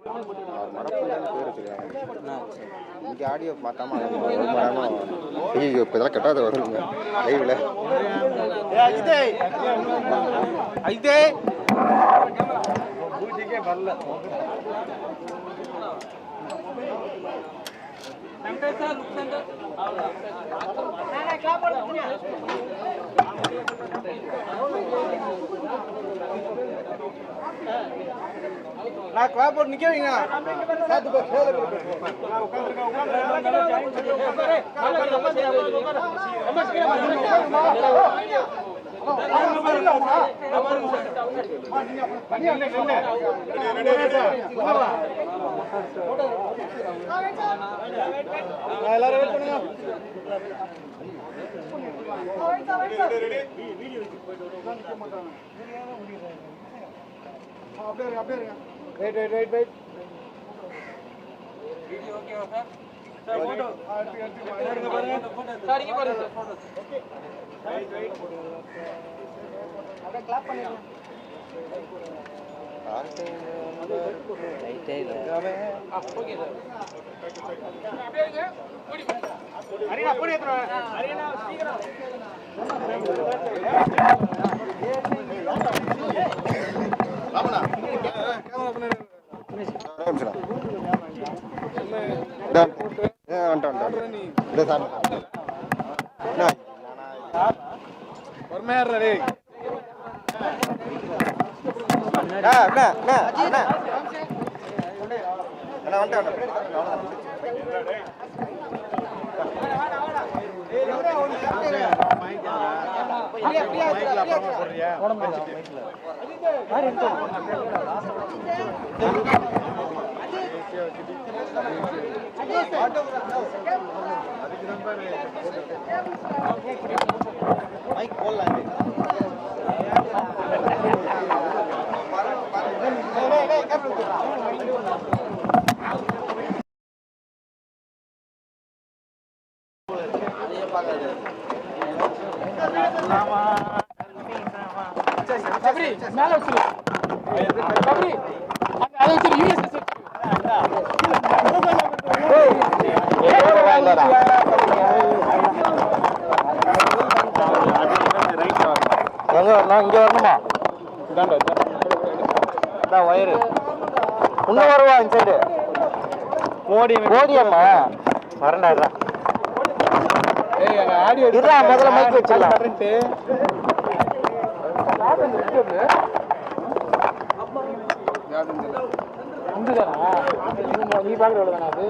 மடப்புன்னு பேர் வச்சுருக்காங்க. இங்கே ஆடியோ பார்க்காம ரொம்ப நேரம் ஐயோ இப்போ இதெல்லாம் கெட்டாத வருங்க லைவில். ஐதே பூஜைக்கே வரல. நான் கிளாப் போட்டு நிக்க வைங்க. எல்லாரும் வெயிட் பண்ணுங்க. அப்படியே இருங்க. வெயிட். வீடியோ ஓகேவா சார்? சார் போட்டோ எடுங்க பாருங்க. சார் இங்க பாருங்க சார் போட்டோ. ஓகே. வெயிட். அட கிளாப் பண்ணிடுங்க. ரைட்டே இல்ல. Okay sir. அப்படியே இருங்க. அரினா போடி ஏத்துறா. அரினா சீக்கிரம். வாங்கடா. கேமரா பண்ணு. மைக் போடலாம். சபரி மேல வச்சிரு. சபரி அத வச்சிரு. யூஎஸ்எஸ் இங்க வரணுமா? இதான் வயிறு இன்னும் வருவா இந்த சைடு. மோடியம்மா வரண்டாடுறா. முதல்ல மைக் வச்சிடலாம். நீ பாக்குற தானே அது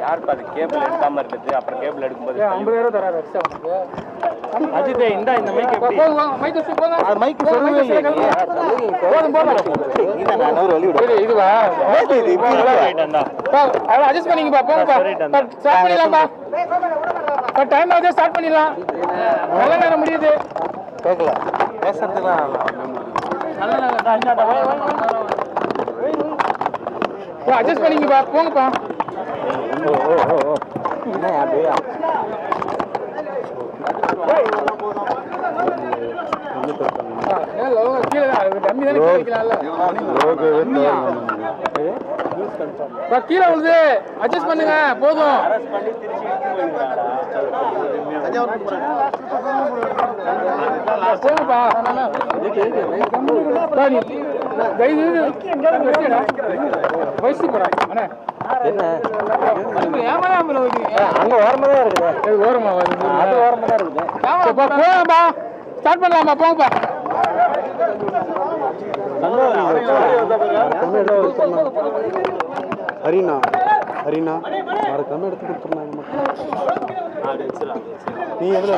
யாருப்பா அது கேபிள் எடுக்காம இருக்குது. அப்புறம் கேபிள் எடுக்கும்போது 50,000 தராரு எக்ஸ்ட்ரா உனக்கு. அஜித் இந்த மைக் எப்படி மைக் சொல்லவே இல்ல. போதும் இத நான் ஒரு வழி விடு. இதுவா இது இப்படிடா. அத அட்ஜஸ்ட் பண்ணிங்கப்பா. போங்கப்பா. ஸ்டார்ட் பண்ணிடலாம்ப்பா. டைம் ஆகுது. ஸ்டார்ட் பண்ணிடலாம். நல்ல நேரம் முடியுது. கேட்கல பேசுறதுலாம் நல்ல நேரம். அட்ஜஸ்ட் பண்ணிங்கப்பா. போங்கப்பா. என்ன அப்படியா கீழே விழுது. அட்ஜஸ்ட் பண்ணுங்க. போதும். போங்கப்பா. வயசு போறாங்க அங்க ஓரமா தான் இருக்குது. ஓரமா அது ஓரமா தான் இருக்குது. போங்கப்பா. ஸ்டார்ட் பண்ணலாமா? போங்கப்பா. ஹரினா மறக்காம எடுத்து கொடுத்துருந்தாங்க மட்டும். நீ எவ்வளோ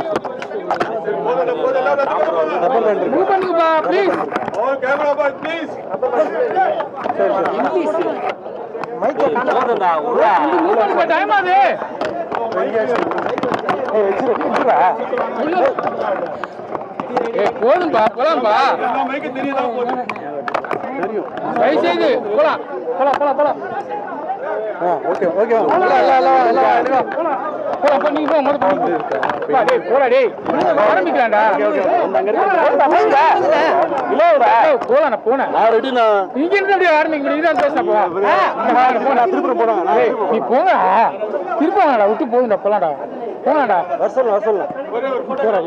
பண்ணுங்கப்பா ப்ளீஸ். டைம் ஆகுது. போதும்பா. போலாம்பா. தெரியும். போலாம். ஓகே ஓகே ஆரம்பிக்கலாம்டா போன இங்க இருந்து ஆரம்பிக்க முடியும் திருப்பூர் போனாங்க நீ போங்க திருப்பாங்கடா விட்டு போகுதுடா போலாம்டா போனாடா வர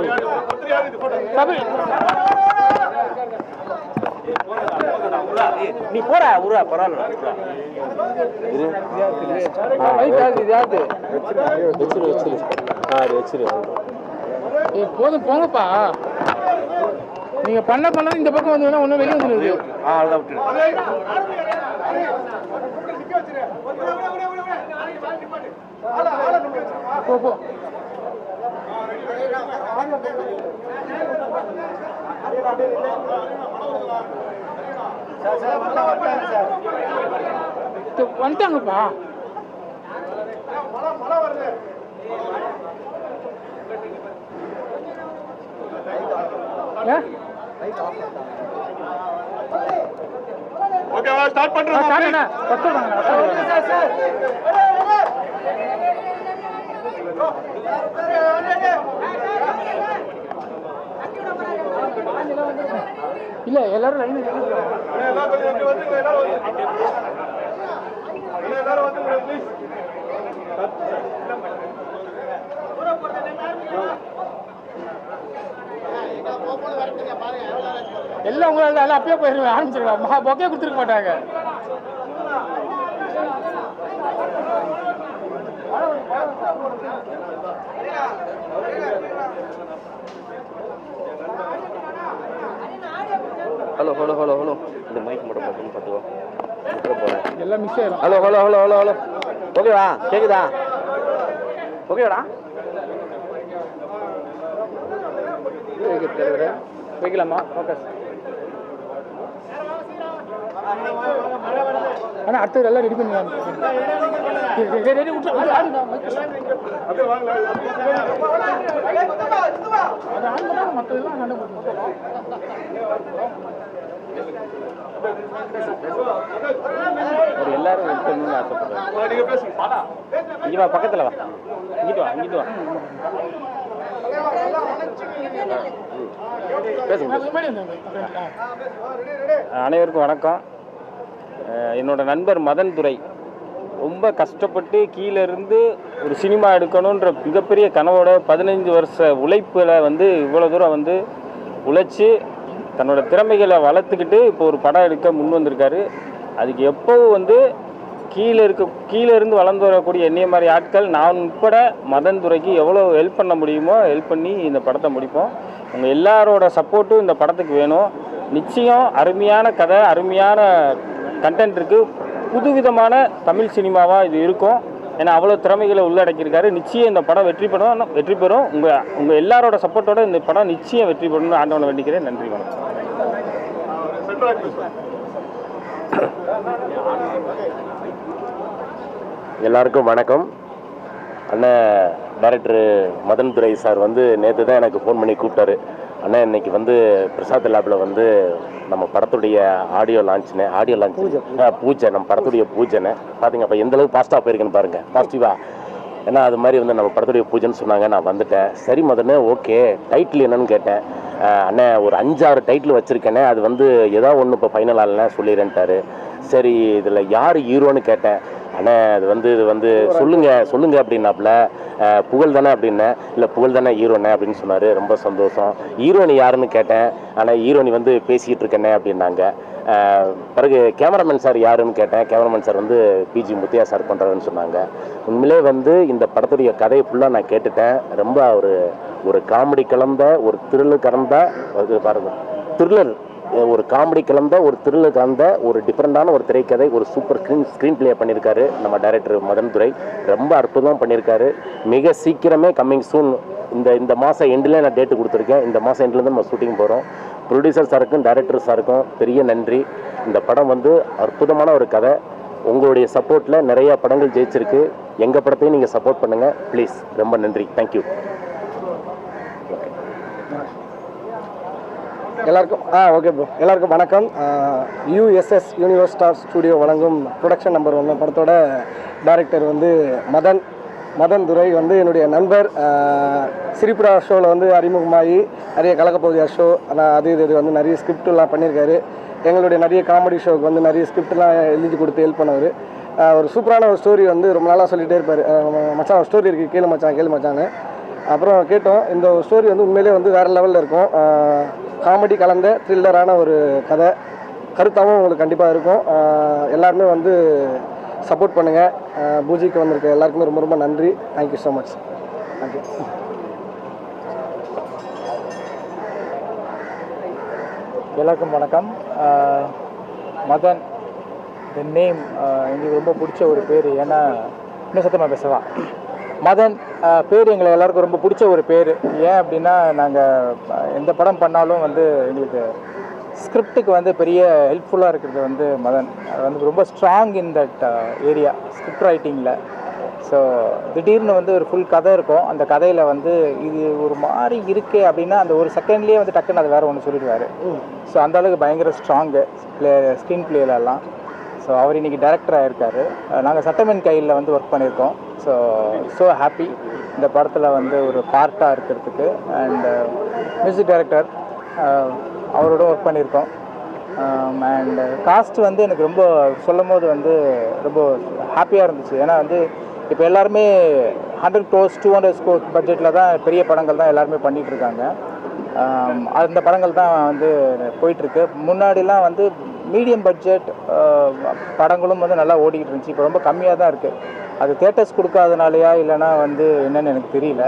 நீ போடா உருவா பரவாயில்ல போதும் போங்கப்பா நீங்க பண்ண இந்த பக்கம் வந்து ஒன்னும் வெளியே வந்துருக்கு போ வந்துட்டாங்கப்பா ஓகேவா ஸ்டார்ட் பண்றோம் இல்ல எல்லாரும் லைன் எல்லாம் உங்களால அப்பயே போயிருவேன் ஆரம்பிச்சிருக்கலாம் பொக்கே கொடுத்துருக்க மாட்டாங்க ஹலோ ஹலோ ஹலோ ஹலோ இந்த மைக் மட்டும் பார்த்துக்கோ எல்லாம் மிஸ் ஆயிடும் hello hello hello hello hello ஓகேவா கேக்குதா ஓகேடா வைக்கலாமா ஃபோக்கஸ் ஆனால் அடுத்தது எல்லாம் ரெடி பண்ணி மற்றதெல்லாம் எல்லாரும் எடுக்கணும்னு ஆசைப்படுறேன் இங்கே வா பக்கத்தில் வா இங்கிட்டு வா இங்கிட்டு வா அனைவருக்கும் வணக்கம். என்னோட நண்பர் மதன் துரை ரொம்ப கஷ்டப்பட்டு கீழே இருந்து ஒரு சினிமா எடுக்கணுன்ற மிகப்பெரிய கனவோட 15 வருஷ உழைப்பில் வந்து இவ்வளோ தூரம் வந்து உழைச்சி தன்னோட திறமைகளை வளர்த்துக்கிட்டு இப்போ ஒரு படம் எடுக்க முன் வந்திருக்காரு. அதுக்கு எப்போவும் வந்து கீழே இருந்து வளர்ந்து வரக்கூடிய என்னைய மாதிரி ஆட்கள் நான் உட்பட மதன் துரைக்கு எவ்வளோ ஹெல்ப் பண்ண முடியுமோ ஹெல்ப் பண்ணி இந்த படத்தை முடிப்போம். உங்கள் எல்லாரோட சப்போர்ட்டும் இந்த படத்துக்கு வேணும். நிச்சயம் அருமையான கதை, அருமையான கண்டென்ட் இருக்குது. புதுவிதமான தமிழ் சினிமாவாக இது இருக்கும். ஏன்னா அவ்வளோ திறமைகளை உள்ளடக்கியிருக்காரு. நிச்சயம் இந்த படம் வெற்றி பெறும். உங்கள் எல்லாரோட சப்போர்ட்டோட இந்த படம் நிச்சயம் வெற்றி பெறணும்னு ஆண்டவனை வேண்டிக்கிறேன். நன்றி, வணக்கம். எல்லாருக்கும் வணக்கம். அண்ணன் டைரக்டர் மதன் துரை சார் வந்து நேற்று தான் எனக்கு ஃபோன் பண்ணி கூப்பிட்டாரு. அண்ணன் இன்னைக்கு வந்து பிரசாத் லேபில் வந்து நம்ம படத்துடைய ஆடியோ லான்ச் பூஜை, நம்ம படத்துடைய பூஜைன்னு பார்த்தீங்க. அப்போ எந்தளவுக்கு பாசிட்டிவாக போயிருக்குன்னு பாருங்கள், பாசிட்டிவாக. ஏன்னா அது மாதிரி வந்து நம்ம படத்துடைய பூஜைன்னு சொன்னாங்க. நான் வந்துட்டேன். சரி மதனே, ஓகே. டைட்டில் என்னன்னு கேட்டேன். அண்ணன் ஒரு 5-6 டைட்டில் வச்சுருக்கேனே, அது வந்து ஏதாவது ஒன்று இப்போ ஃபைனல் ஆகலன்னா சொல்லிடுறேன்ட்டாரு. சரி இதில் யார் ஹீரோன்னு கேட்டேன். அண்ணே இது வந்து சொல்லுங்க அப்படின்னாப்புல. புகழ் தானே அப்படின்னேன். இல்லை புகழ் தானே ஹீரோண்ணே அப்படின்னு சொன்னார். ரொம்ப சந்தோஷம். ஹீரோனி யாருன்னு கேட்டேன். ஆனால் ஹீரோனி வந்து பேசிக்கிட்டு இருக்கேனே அப்படின்னாங்க. பிறகு கேமராமேன் சார் யாருன்னு கேட்டேன். கேமராமேன் சார் வந்து பிஜி முத்தையா சார் பண்ணுறாருன்னு சொன்னாங்க. உண்மையிலே வந்து இந்த படத்துடைய கதையை ஃபுல்லாக நான் கேட்டுட்டேன். ரொம்ப ஒரு காமெடி கலந்த, ஒரு த்ரில்லர் கலந்த, த்ரில்லர், ஒரு காமெடி கலந்த, ஒரு த்ரில்லர் கலந்த, ஒரு டிஃப்ரெண்டான ஒரு திரைக்கதை, ஒரு சூப்பர் ஸ்க்ரீன் பிளே பண்ணியிருக்காரு நம்ம டைரக்டர் மதன் துரை. ரொம்ப அற்புதமாக பண்ணியிருக்காரு. மிக சீக்கிரமே கம்மிங் சூன். இந்த மாதம் எண்டில் நான் டேட்டு கொடுத்துருக்கேன். இந்த மாதம் எண்டில் நம்ம ஷூட்டிங் போகிறோம். ப்ரொடியூசர் சாருக்கும் டைரக்டர் சாருக்கும் பெரிய நன்றி. இந்த படம் வந்து அற்புதமான ஒரு கதை. உங்களுடைய சப்போர்ட்டில் நிறையா படங்கள் ஜெயிச்சிருக்கு. எங்கள் படத்தையும் நீங்கள் சப்போர்ட் பண்ணுங்கள் ப்ளீஸ். ரொம்ப நன்றி. தேங்க்யூ. எல்லாருக்கும் ஓகே ப்ரோ. எல்லாருக்கும் வணக்கம். யூஎஸ்எஸ் யூனிவர்ஸ் ஸ்டார் ஸ்டுடியோ வழங்கும் ப்ரொடக்ஷன் நம்பர் 1 படத்தோட டைரக்டர் வந்து மதன் துரை வந்து என்னுடைய நண்பர். சிரிப்புடா ஷோவில் வந்து அறிமுகமாகி நிறைய கலக்கப்பகுதியா ஷோ இது வந்து நிறைய ஸ்கிரிப்டெலாம் பண்ணியிருக்காரு. எங்களுடைய நிறைய காமெடி ஷோவுக்கு வந்து நிறைய ஸ்கிரிப்டெலாம் எழுதி கொடுத்து ஹெல்ப் பண்ணவர். ஒரு சூப்பரான ஒரு ஸ்டோரி வந்து ரொம்ப நாளாக சொல்லிகிட்டே இருப்பார். மச்சான் ஒரு ஸ்டோரி இருக்குது, கேளு மச்சான்னு. அப்புறம் கேட்டோம். இந்த ஸ்டோரி வந்து உண்மையிலே வந்து வேறு லெவலில் இருக்கும். காமெடி கலந்த த்ரில்லரான ஒரு கதை, கருத்தாகவும் உங்களுக்கு கண்டிப்பாக இருக்கும். எல்லாருமே வந்து சப்போர்ட் பண்ணுங்கள். பூஜைக்கு வந்திருக்க எல்லாருக்குமே ரொம்ப ரொம்ப நன்றி. Thank you so much. தேங்க்யூ. எல்லாருக்கும் வணக்கம். மதன் த நேம் எங்களுக்கு ரொம்ப பிடிச்ச ஒரு பேர். ஏன்னா இன்னும் சத்தமாக பேசலாம். மதன் பேர் எங்களை எல்லாருக்கும் ரொம்ப பிடிச்ச ஒரு பேர். ஏன் அப்படின்னா நாங்கள் எந்த படம் பண்ணாலும் வந்து எங்களுக்கு ஸ்கிரிப்டுக்கு வந்து பெரிய ஹெல்ப்ஃபுல்லாக இருக்கிறது வந்து மதன். அது வந்து ரொம்ப strong in that area script ரைட்டிங்கில். ஸோ திடீர்னு வந்து ஒரு ஃபுல் கதை இருக்கும். அந்த கதையில் வந்து இது ஒரு மாதிரி இருக்கே அப்படின்னா அந்த ஒரு செகண்ட்லேயே வந்து டக்குன்னு அது வேறு ஒன்று சொல்லிடுவார். ஸோ அந்தளவுக்கு பயங்கர ஸ்ட்ராங்கு ஸ்க்ரீன் பிளேலெல்லாம். ஸோ அவர் இன்றைக்கி டைரக்டராக இருக்கார். நாங்கள் சட்டமன் கையில் வந்து ஒர்க் பண்ணியிருக்கோம். ஸோ ஹாப்பி இந்த படத்தில் வந்து ஒரு பார்ட்டாக இருக்கிறதுக்கு. அண்டு மியூசிக் டைரக்டர் அவரோட ஒர்க் பண்ணியிருக்கோம். அண்டு காஸ்ட் வந்து எனக்கு ரொம்ப சொல்லும் போது வந்து ரொம்ப ஹாப்பியாக இருந்துச்சு. ஏன்னா வந்து இப்போ எல்லாருமே 100 crores 200 crores பட்ஜெட்டில் தான் பெரிய படங்கள் தான் எல்லாருமே பண்ணிகிட்ருக்காங்க. அந்த படங்கள் தான் வந்து போயிட்டுருக்கு. முன்னாடிலாம் வந்து மீடியம் பட்ஜெட் படங்களும் வந்து நல்லா ஓடிக்கிட்டு இருந்துச்சு. இப்போ ரொம்ப கம்மியாக தான் இருக்குது. அது தேட்டர்ஸ் கொடுக்காதனாலையா இல்லைனா வந்து என்னென்னு எனக்கு தெரியல.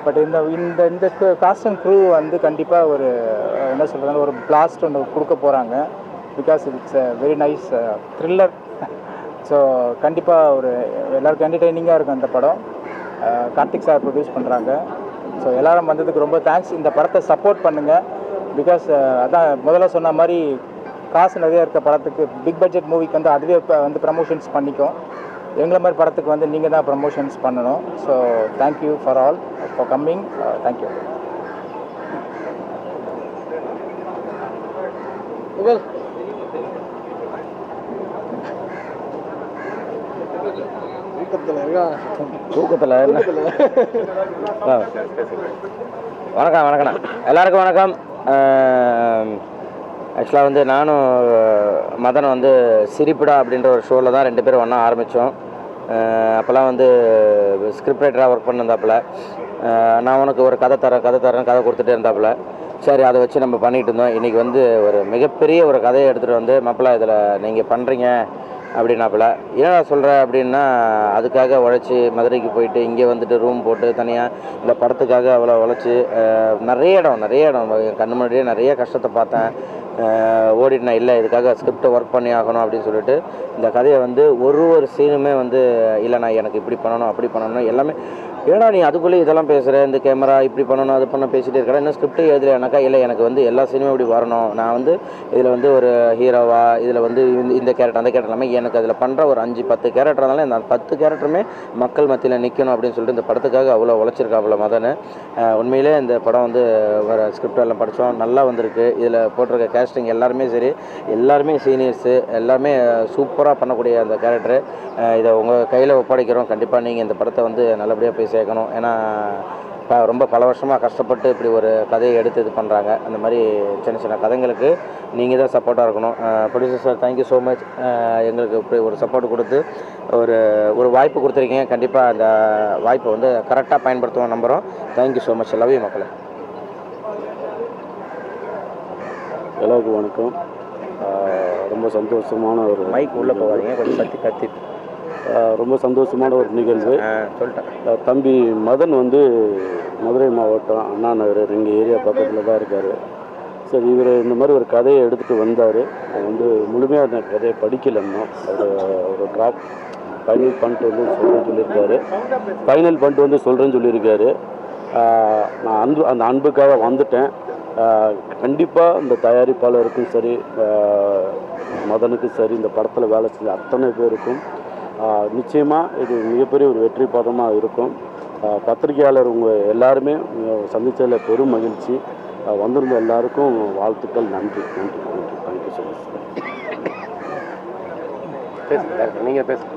பட் இந்த இந்த இந்த காஸ்ட் அண்ட் க்ரூ வந்து கண்டிப்பாக ஒரு என்ன சொல்கிறது ஒரு பிளாஸ்ட் ஒன்று கொடுக்க போகிறாங்க. Because it's a very nice thriller. So கண்டிப்பாக ஒரு எல்லாருக்கும் என்டர்டெய்னிங்காக இருக்கும் அந்த படம். கார்த்திக் சார் ப்ரொடியூஸ் பண்ணுறாங்க. ஸோ எல்லோரும் வந்ததுக்கு ரொம்ப தேங்க்ஸ். இந்த படத்தை சப்போர்ட் பண்ணுங்கள். பிகாஸ் அதான் முதல்ல சொன்ன மாதிரி காசு நிறையா இருக்க படத்துக்கு பிக் பட்ஜெட் மூவிக்கு வந்து அதுவே இப்போ வந்து ப்ரமோஷன்ஸ் பண்ணிக்கும். எங்களை மாதிரி படத்துக்கு வந்து நீங்கள் தான் ப்ரமோஷன்ஸ் பண்ணணும். So thank you for all for coming. Thank you. தூக்கத்தில் வணக்கம் எல்லாருக்கும் வணக்கம். ஆக்சுவலாக வந்து நானும் மதன் வந்து சிரிப்புடா அப்படின்ற ஒரு ஷோவில் தான் 2 பேரும் ஒன்றா ஆரம்பித்தோம். அப்போல்லாம் வந்து ஸ்கிரிப்ட் ரைட்டராக ஒர்க் பண்ணியிருந்தாப்புல. நான் உனக்கு ஒரு கதை தரேன் கதை கொடுத்துட்டே இருந்தாப்புல. சரி அதை வச்சு நம்ம பண்ணிகிட்டு இருந்தோம். இன்றைக்கி வந்து ஒரு மிகப்பெரிய ஒரு கதையை எடுத்துகிட்டு வந்து மாப்பிள்ளை இதில் நீங்கள் பண்ணுறீங்க அப்படின்னாப்புல. ஏன்னா சொல்கிறேன் அப்படின்னா அதுக்காக உழைச்சி மதுரைக்கு போயிட்டு இங்கே வந்துட்டு ரூம் போட்டு தனியாக இந்த படத்துக்காக அவ்வளோ உழைச்சி நிறைய இடம் என் கண்ணு முன்னாடியே நிறைய கஷ்டத்தை பார்த்தேன். ஓடிட்டு இல்லை இதுக்காக ஸ்கிரிப்டை ஒர்க் பண்ணி ஆகணும் அப்படின்னு சொல்லிட்டு இந்த கதையை வந்து ஒரு சீனுமே வந்து இல்லை நான் எனக்கு இப்படி பண்ணணும் அப்படி பண்ணணும் எல்லாமே. ஏன்னா நீ அதுக்குள்ளே இதெல்லாம் பேசுகிற இந்த கேமரா இப்படி பண்ணணும் அது பண்ண பேசிகிட்டே இருக்கிறேன். இன்னும் ஸ்கிரிப்டே எழுதலைனாக்கா இல்லை எனக்கு வந்து எல்லா சினிமா இப்படி வரணும். நான் வந்து இதில் வந்து ஒரு ஹீரோவா இதில் வந்து இந்த கேரக்டர் அந்த கேரக்டர் எல்லாமே எனக்கு அதில் பண்ணுற ஒரு 5-10 கேரக்டர் இருந்தாலும் இந்த 10 கேரக்டருமே மக்கள் மத்தியில் நிற்கணும் அப்படின்னு சொல்லிட்டு இந்த படத்துக்காக அவ்வளோ உழைச்சிருக்கா அவ்வளோ மதன். உண்மையிலே இந்த படம் வந்து வர ஸ்கிரிப்ட் எல்லாம் படித்தோம் நல்லா வந்திருக்கு. இதில் போட்டிருக்க கேஸ்டிங் எல்லாருமே சரி எல்லாருமே சீனியர்ஸு எல்லாருமே சூப்பராக பண்ணக்கூடிய அந்த கேரக்டரு. இதை உங்கள் கையில் ஒப்படைக்கிறோம். கண்டிப்பாக நீங்கள் இந்த படத்தை வந்து நல்லபடியாக போய் சேர்க்கணும். ஏன்னா ரொம்ப பல வருஷமாக கஷ்டப்பட்டு இப்படி ஒரு கதையை எடுத்து இது பண்ணுறாங்க. அந்த மாதிரி சின்ன கதைங்களுக்கு நீங்கள் தான் சப்போர்ட்டாக இருக்கணும். Producer sir thank you so much. எங்களுக்கு இப்படி ஒரு சப்போர்ட் கொடுத்து ஒரு வாய்ப்பு கொடுத்துருக்கீங்க. கண்டிப்பாக அந்த வாய்ப்பை வந்து கரெக்டாக பயன்படுத்துவோம் நம்புகிறோம். Thank you so much. Love you மக்களே. எல்லாருக்கும் வணக்கம். ரொம்ப சந்தோஷமான ஒரு மைக் உள்ளே போகாதீங்க கொஞ்சம் கத்தி ரொம்ப சந்தோஷமான ஒரு நிகழ்வு. சொல்லிட்டேன். தம்பி மதன் வந்து மதுரை மாவட்டம் அண்ணா நகர் எங்கள் ஏரியா பக்கத்தில் தான் இருக்கார். சரி இவர் இந்த மாதிரி ஒரு கதையை எடுத்துகிட்டு வந்தார். வந்து முழுமையாக அந்த கதையை படிக்கலைன்னா ஒரு ட்ராப் ஃபைனல் பண்ணிட்டு வந்து சொல்கிறேன்னு சொல்லியிருக்காரு. நான் அந்த அன்புக்காக வந்துட்டேன். கண்டிப்பாக இந்த தயாரிப்பாளருக்கும் சரி மதனுக்கும் சரி இந்த படத்தில் வேலை செஞ்ச அத்தனை பேருக்கும் நிச்சயமாக இது மிகப்பெரிய ஒரு வெற்றி பதமாக இருக்கும். பத்திரிகையாளர் உங்கள் எல்லாருமே சந்தித்ததில் பெரும் மகிழ்ச்சி. வந்திருந்த எல்லாருக்கும் வாழ்த்துக்கள். நன்றி நன்றி நன்றி. Thank you so much. நீங்கள் பேசுங்க.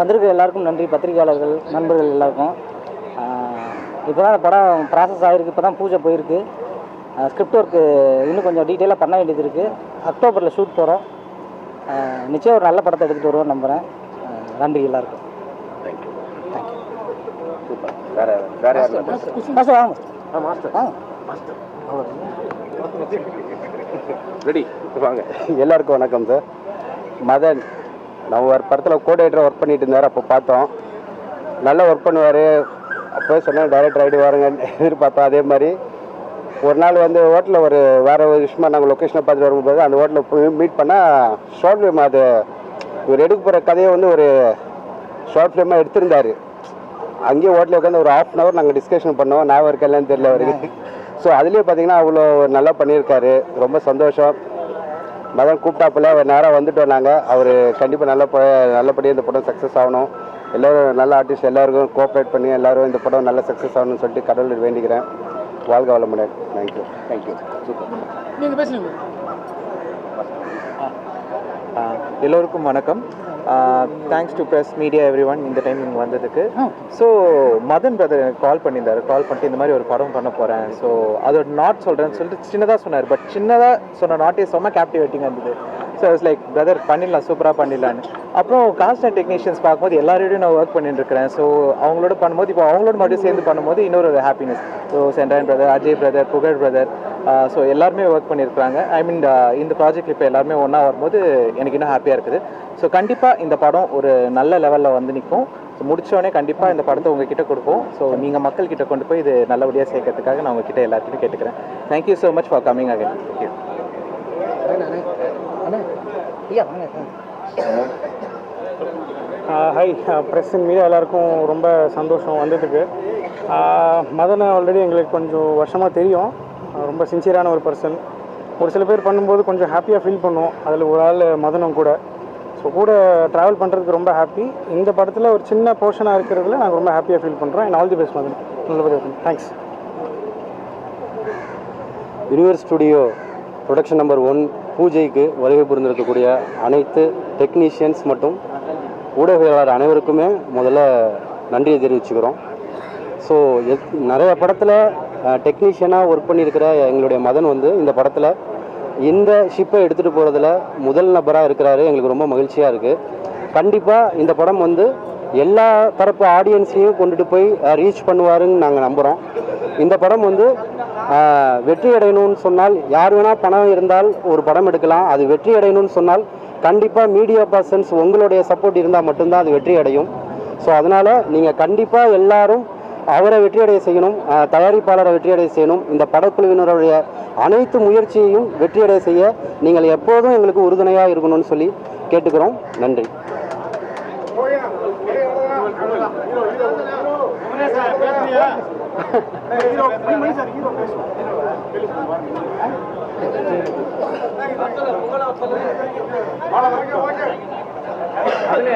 வந்திருக்க எல்லாருக்கும் நன்றி. பத்திரிகையாளர்கள் நண்பர்கள் எல்லாருக்கும். இப்போ தான் படம் ப்ராசஸ் ஆகிருக்கு. இப்போ தான் பூஜை போயிருக்கு. ஸ்கிரிப்ட் ஒர்க்கு இன்னும் கொஞ்சம் டீட்டெயிலாக பண்ண வேண்டியது இருக்குது. அக்டோபரில் ஷூட் போகிறோம். நிச்சயம் ஒரு நல்ல படத்தை எடுத்துகிட்டு வருவோம் நம்புகிறேன். நன்றி எல்லாருக்கும். தேங்க்யூ. சூப்பர். வேறு யார் மாஸ்டர் வாங்க. மாஸ்டர் வாங்க. ரெடி வாங்க. எல்லாருக்கும் வணக்கம் சார். மதன் நம்ம ஒரு படத்தில் கோஆர்டினேட்டராக ஒர்க் பண்ணிட்டு இருந்தார். அப்போ பார்த்தோம், நல்லா ஒர்க் பண்ணுவார். அப்போ சொன்னேன் டைரக்டர் ஆகிட்டு வாருங்கன்னு எதிர்பார்த்தோம். அதே மாதிரி ஒரு நாள் வந்து ஹோட்டலில் ஒரு வேறு ஒரு விஷயமா நாங்கள் லொக்கேஷனை பார்த்துட்டு வரும்போது அந்த ஹோட்டலில் போய் மீட் பண்ணால் ஷார்ட் ஃபிலிம், அது இவர் எடுக்க போகிற கதையை வந்து ஒரு ஷார்ட் ஃபிலிமாக எடுத்திருந்தார். அங்கேயே ஹோட்டலில் உட்காந்து ஒரு ½ அன் ஹவர் நாங்கள் டிஸ்கஷன் பண்ணோம். ஞாபகம் இருக்கலன்னு தெரியல அவருக்கு. ஸோ அதுலேயே பார்த்தீங்கன்னா அவ்வளோ நல்லா பண்ணியிருக்காரு. ரொம்ப சந்தோஷம். மதன் கூப்பிட்டாப்புல அவர் நேராக வந்துட்டோம் நாங்கள். அவர் கண்டிப்பாக நல்லபடியாக இந்த படம் சக்ஸஸ் ஆகணும். எல்லோரும் நல்ல ஆர்டிஸ்ட் எல்லாருக்கும் கோஆப்ரேட் பண்ணி எல்லோரும் இந்த படம் நல்ல சக்ஸஸ் ஆகணும்னு சொல்லிட்டு கடவுள் வேண்டிக்கிறேன். வாழ்க வளமுடன். தேங்க்யூ. தேங்க்யூ. சூப்பர். நீங்கள் பேசுங்க. எல்லோருக்கும் வணக்கம். Thanks to press media every one இந்த டைம் இங்கே வந்ததுக்கு. ஸோ மதன் பிரதர் எனக்கு கால் பண்ணிட்டு இந்த மாதிரி ஒரு படம் பண்ண போகிறேன், ஸோ அதோட நாட் சொல்கிறேன்னு சொல்லிட்டு சின்னதாக சொன்னார். பட் சின்னதாக சொன்ன நாட்டே செம்ம கேப்டிவேட்டிங்காக இருந்தது. ஸோ இட்ஸ் லைக் பிரதர் பண்ணிடலாம், சூப்பராக பண்ணிடலான்னு. அப்புறம் காஸ்ட் அண்ட் டெக்னீஷியன்ஸ் பார்க்கும்போது எல்லாரோடையும் நான் ஒர்க் பண்ணிட்டு இருக்கிறேன். ஸோ அவங்களோட பண்ணும்போது இப்போ அவங்களோட மறுபடியும் சேர்ந்து பண்ணும்போது இன்னொரு happiness. So Sendrayan brother, Ajay brother, புகழ் பிரதர், ஸோ எல்லாருமே ஒர்க் பண்ணியிருக்கிறாங்க. ஐ மீன் இந்த ப்ராஜெக்ட் இப்போ எல்லாருமே ஒன்றா வரும்போது எனக்கு இன்னும் ஹாப்பியாக இருக்குது. ஸோ கண்டிப்பாக இந்த படம் ஒரு நல்ல லெவலில் வந்து நிற்கும். ஸோ முடித்தோடனே கண்டிப்பாக இந்த படத்தை உங்ககிட்ட கொடுப்போம். ஸோ நீங்கள் மக்கள்கிட்ட கொண்டு போய் இது நல்லபடியாக சேர்க்கறதுக்காக நான் உங்ககிட்ட எல்லாருக்கிட்டும் கேட்டுக்கிறேன். Thank you so much for coming again. Thank you. Hi press and media எல்லாருக்கும் ரொம்ப சந்தோஷம் வந்ததுக்கு. மதனை ஆல்ரெடி எங்களுக்கு கொஞ்சம் வருஷமாக தெரியும். ரொம்ப சின்சியரான ஒரு பர்சன். ஒரு சில பேர் பண்ணும்போது கொஞ்சம் ஹாப்பியாக ஃபீல் பண்ணுவோம். அதில் ஒரு ஆள் மதனும் கூட. ஸோ கூட ட்ராவல் பண்ணுறதுக்கு ரொம்ப ஹாப்பி. இந்த படத்தில் ஒரு சின்ன போர்ஷனாக இருக்கிறதுல நாங்கள் ரொம்ப ஹாப்பியாக ஃபீல் பண்ணுறோம். And all the best Madan. நல்லபடியாக. Thanks. Universe studio production number 1 பூஜைக்கு வருகை புரிந்திருக்கக்கூடிய அனைத்து டெக்னீஷியன்ஸ் மற்றும் ஊடகவியலாளர் அனைவருக்குமே முதல்ல நன்றியை தெரிவிச்சுக்கிறோம். ஸோ நிறைய படத்தில் டெக்னீஷியனாக ஒர்க் பண்ணியிருக்கிற எங்களுடைய மதன் வந்து இந்த படத்தில் இந்த ஷிப்பை எடுத்துகிட்டு போகிறதுல முதல் நபராக இருக்கிறாரு. எங்களுக்கு ரொம்ப மகிழ்ச்சியாக இருக்குது. கண்டிப்பாக இந்த படம் வந்து எல்லா தரப்பு ஆடியன்ஸையும் கொண்டுட்டு போய் ரீச் பண்ணுவாருன்னு நாங்கள் நம்புகிறோம். இந்த படம் வந்து வெற்றி அடையணும்னு சொன்னால் யார் வேணால் பணம் இருந்தால் ஒரு படம் எடுக்கலாம். அது வெற்றி அடையணும்னு சொன்னால் கண்டிப்பாக மீடியா பர்சன்ஸ் உங்களுடைய சப்போர்ட் இருந்தால் மட்டும்தான் அது வெற்றி அடையும். ஸோ அதனால் நீங்கள் கண்டிப்பாக எல்லாரும் அவரை வெற்றியடைய செய்யணும், தயாரிப்பாளரை வெற்றியடைய செய்யணும். இந்த படக்குழுவினருடைய அனைத்து முயற்சியையும் வெற்றியடைய செய்ய நீங்கள் எப்போதும் எங்களுக்கு உறுதுணையாக இருக்கணும்னு சொல்லி கேட்டுக்கிறோம். நன்றி. அதுல